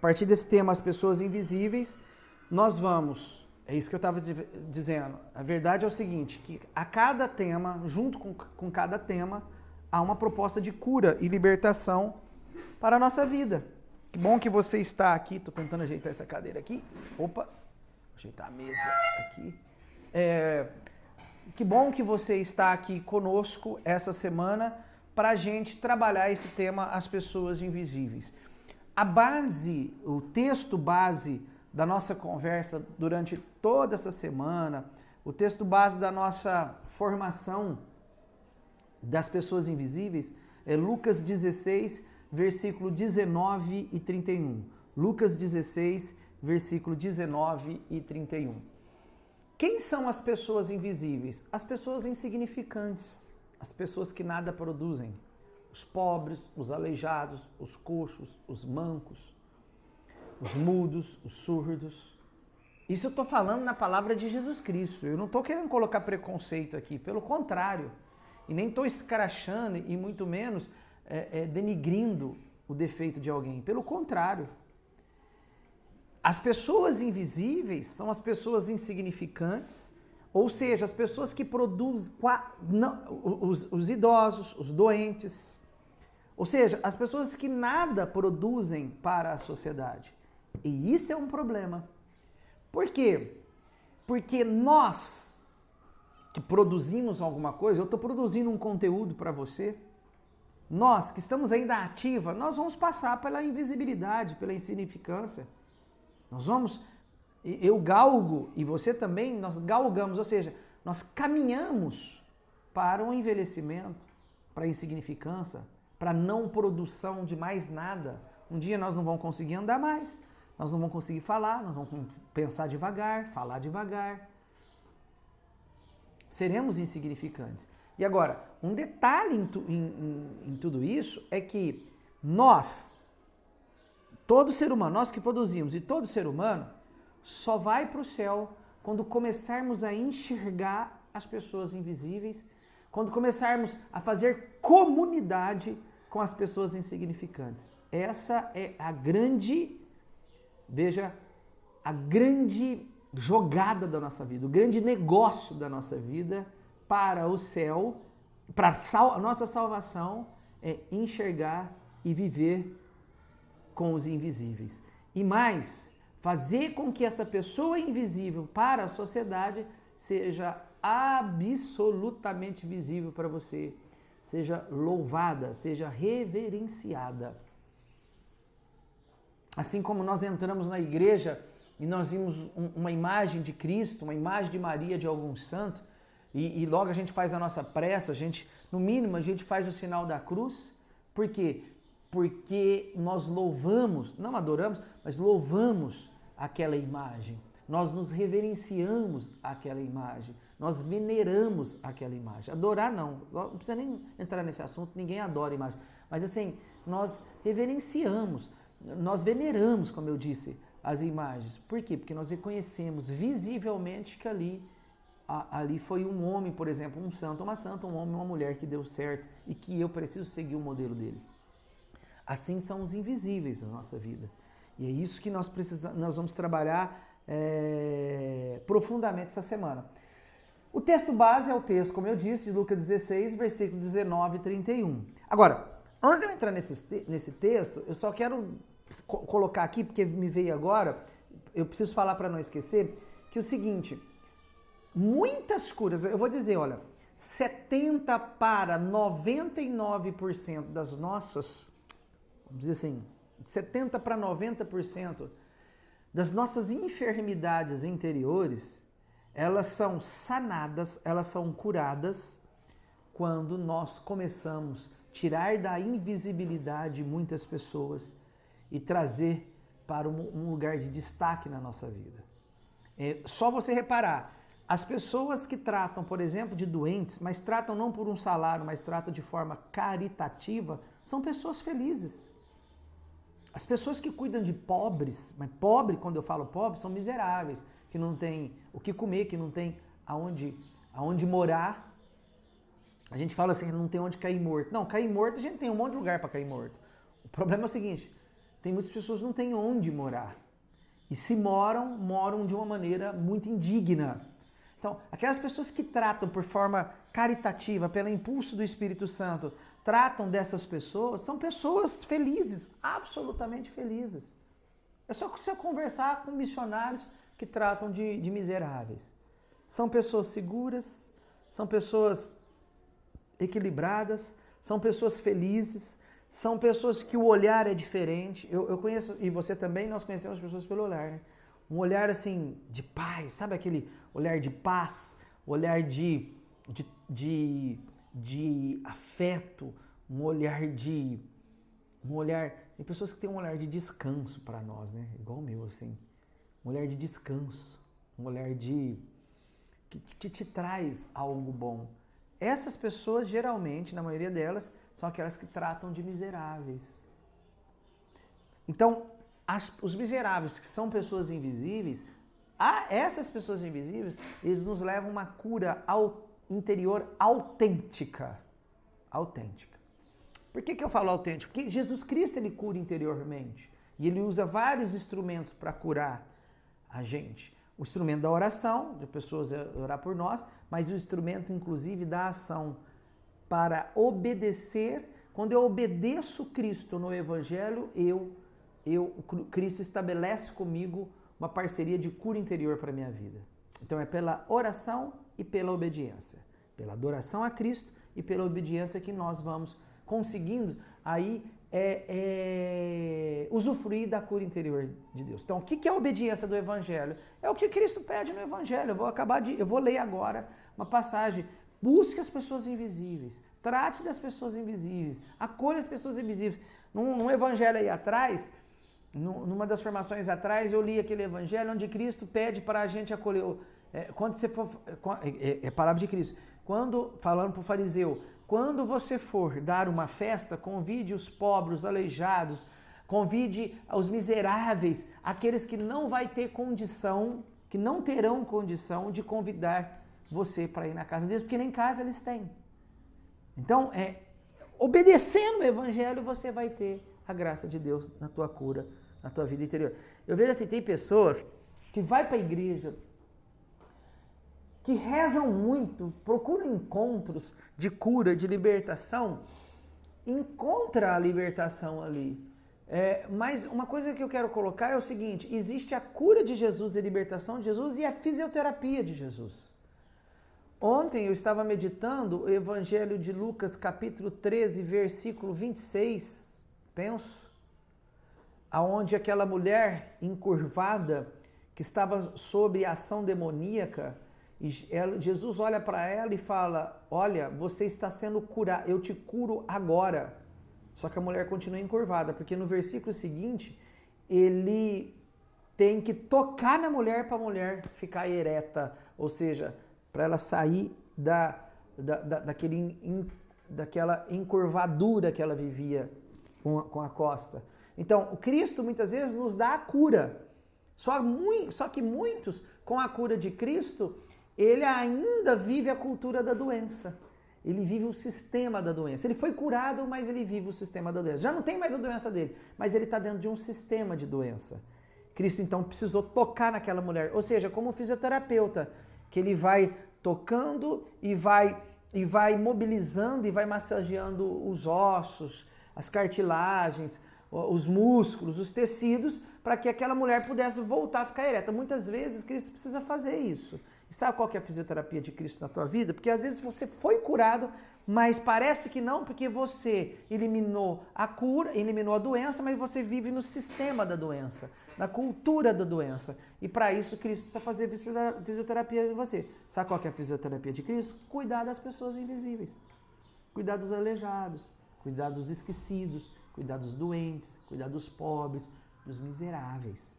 partir desse tema, as pessoas invisíveis, nós vamos, é isso que eu estava dizendo, a verdade é o seguinte, que a cada tema, junto com cada tema, há uma proposta de cura e libertação para a nossa vida. Que bom que você está aqui, estou tentando ajeitar essa cadeira aqui, opa, ajeitar a mesa aqui. Que bom que você está aqui conosco essa semana para a gente trabalhar esse tema, as pessoas invisíveis. A base, o texto base da nossa conversa durante toda essa semana, o texto base da nossa formação das pessoas invisíveis é Lucas 16, versículo 19 e 31. Lucas 16, versículo 19 e 31. Quem são as pessoas invisíveis? As pessoas insignificantes, as pessoas que nada produzem. Os pobres, os aleijados, os coxos, os mancos, os mudos, os surdos. Isso eu estou falando na palavra de Jesus Cristo. Eu não estou querendo colocar preconceito aqui, pelo contrário. E nem estou escrachando e muito menos denigrindo o defeito de alguém. Pelo contrário. As pessoas invisíveis são as pessoas insignificantes, ou seja, as pessoas que produzem, os idosos, os doentes, ou seja, as pessoas que nada produzem para a sociedade. E isso é um problema. Por quê? Porque nós que produzimos alguma coisa, eu estou produzindo um conteúdo para você, nós que estamos ainda ativa, nós vamos passar pela invisibilidade, pela insignificância. Nós vamos, eu galgo e você também, nós galgamos, ou seja, nós caminhamos para o envelhecimento, para a insignificância, para a não produção de mais nada. Um dia nós não vamos conseguir andar mais, nós não vamos conseguir falar, nós vamos pensar devagar, falar devagar. Seremos insignificantes. E agora, um detalhe em tudo isso é que nós, todo ser humano, nós que produzimos e todo ser humano, só vai para o céu quando começarmos a enxergar as pessoas invisíveis, quando começarmos a fazer comunidade com as pessoas insignificantes. Essa é a grande, veja, a grande jogada da nossa vida, o grande negócio da nossa vida para o céu, para a nossa salvação, é enxergar e viver com os invisíveis. E mais, fazer com que essa pessoa invisível para a sociedade seja absolutamente visível para você, seja louvada, seja reverenciada. Assim como nós entramos na igreja e nós vimos uma imagem de Cristo, uma imagem de Maria, de algum santo, e logo a gente faz a nossa prece, no mínimo a gente faz o sinal da cruz. Por quê? Porque nós louvamos, não adoramos, mas louvamos aquela imagem. Nós nos reverenciamos àquela imagem. Nós veneramos aquela imagem. Adorar não precisa nem entrar nesse assunto, ninguém adora a imagem. Mas assim, nós reverenciamos, nós veneramos, como eu disse, as imagens. Por quê? Porque nós reconhecemos visivelmente que ali foi um homem, por exemplo, um santo, uma santa, um homem, uma mulher que deu certo e que eu preciso seguir o modelo dele. Assim são os invisíveis na nossa vida. E é isso que nós vamos trabalhar profundamente essa semana. O texto base é o texto, como eu disse, de Lucas 16, versículo 19 e 31. Agora, antes de eu entrar nesse texto, eu só quero colocar aqui, porque me veio agora, eu preciso falar para não esquecer, que é o seguinte, muitas curas, eu vou dizer, olha, 70 para 99% das nossas, vamos dizer assim, 70 para 90% das nossas enfermidades interiores, elas são sanadas, elas são curadas quando nós começamos a tirar da invisibilidade muitas pessoas e trazer para um lugar de destaque na nossa vida. Só você reparar, as pessoas que tratam, por exemplo, de doentes, mas tratam não por um salário, mas tratam de forma caritativa, são pessoas felizes. As pessoas que cuidam de pobres, mas pobre, quando eu falo pobre, são miseráveis, que não tem o que comer, que não tem aonde morar. A gente fala assim, não tem onde cair morto. Não, cair morto a gente tem um monte de lugar para cair morto. O problema é o seguinte, tem muitas pessoas que não têm onde morar. E se moram, moram de uma maneira muito indigna. Então, aquelas pessoas que tratam por forma caritativa, pelo impulso do Espírito Santo, tratam dessas pessoas, são pessoas felizes, absolutamente felizes. É só você conversar com missionários que tratam de miseráveis. São pessoas seguras, são pessoas equilibradas, são pessoas felizes, são pessoas que o olhar é diferente. Eu conheço, e você também, nós conhecemos pessoas pelo olhar, né? Um olhar assim de paz, sabe aquele olhar de paz, olhar de afeto, um olhar. Tem pessoas que têm um olhar de descanso para nós, né? Igual o meu, assim. Um olhar de descanso, um olhar que te traz algo bom. Essas pessoas, geralmente, na maioria delas, são aquelas que tratam de miseráveis. Então, os miseráveis, que são pessoas invisíveis, essas pessoas invisíveis, eles nos levam a uma cura interior autêntica. Autêntica. Por que eu falo autêntico? Porque Jesus Cristo, ele cura interiormente. E ele usa vários instrumentos para curar a gente. O instrumento da oração, de pessoas orar por nós, mas o instrumento, inclusive, da ação para obedecer. Quando eu obedeço Cristo no Evangelho, Cristo estabelece comigo uma parceria de cura interior para a minha vida. Então é pela oração e pela obediência. Pela adoração a Cristo e pela obediência que nós vamos conseguindo aí usufruir da cura interior de Deus. Então, o que é a obediência do Evangelho? É o que Cristo pede no Evangelho. Eu vou ler agora uma passagem. Busque as pessoas invisíveis. Trate das pessoas invisíveis. Acolha as pessoas invisíveis. Num Evangelho aí atrás, numa das formações atrás, eu li aquele Evangelho onde Cristo pede para a gente acolher. Quando você for... É a palavra de Cristo. Falando para o fariseu, quando você for dar uma festa, convide os pobres, os aleijados, convide os miseráveis, aqueles que não vai ter condição, que não terão condição de convidar você para ir na casa deles, porque nem casa eles têm. Então, obedecendo o Evangelho, você vai ter a graça de Deus na tua cura, na tua vida interior. Eu vejo assim, tem pessoas que vai para a igreja, que rezam muito, procuram encontros de cura, de libertação, encontra a libertação ali. Mas uma coisa que eu quero colocar é o seguinte, existe a cura de Jesus e a libertação de Jesus e a fisioterapia de Jesus. Ontem eu estava meditando o Evangelho de Lucas, capítulo 13, versículo 26, aonde aquela mulher encurvada, que estava sob a ação demoníaca, e Jesus olha para ela e fala, olha, você está sendo curada, eu te curo agora. Só que a mulher continua encurvada, porque no versículo seguinte, ele tem que tocar na mulher para a mulher ficar ereta, ou seja, para ela sair daquela encurvadura que ela vivia com a costa. Então, o Cristo muitas vezes nos dá a cura. Só que muitos, com a cura de Cristo, ele ainda vive a cultura da doença. Ele vive o sistema da doença. Ele foi curado, mas ele vive o sistema da doença. Já não tem mais a doença dele, mas ele está dentro de um sistema de doença. Cristo, então, precisou tocar naquela mulher. Ou seja, como um fisioterapeuta, que ele vai tocando e vai mobilizando e vai massageando os ossos, as cartilagens, os músculos, os tecidos, para que aquela mulher pudesse voltar a ficar ereta. Muitas vezes, Cristo precisa fazer isso. E sabe qual que é a fisioterapia de Cristo na tua vida? Porque às vezes você foi curado, mas parece que não, porque você eliminou a cura, eliminou a doença, mas você vive no sistema da doença, na cultura da doença. E para isso, Cristo precisa fazer fisioterapia em você. Sabe qual que é a fisioterapia de Cristo? Cuidar das pessoas invisíveis. Cuidar dos aleijados, cuidar dos esquecidos, cuidar dos doentes, cuidar dos pobres, dos miseráveis.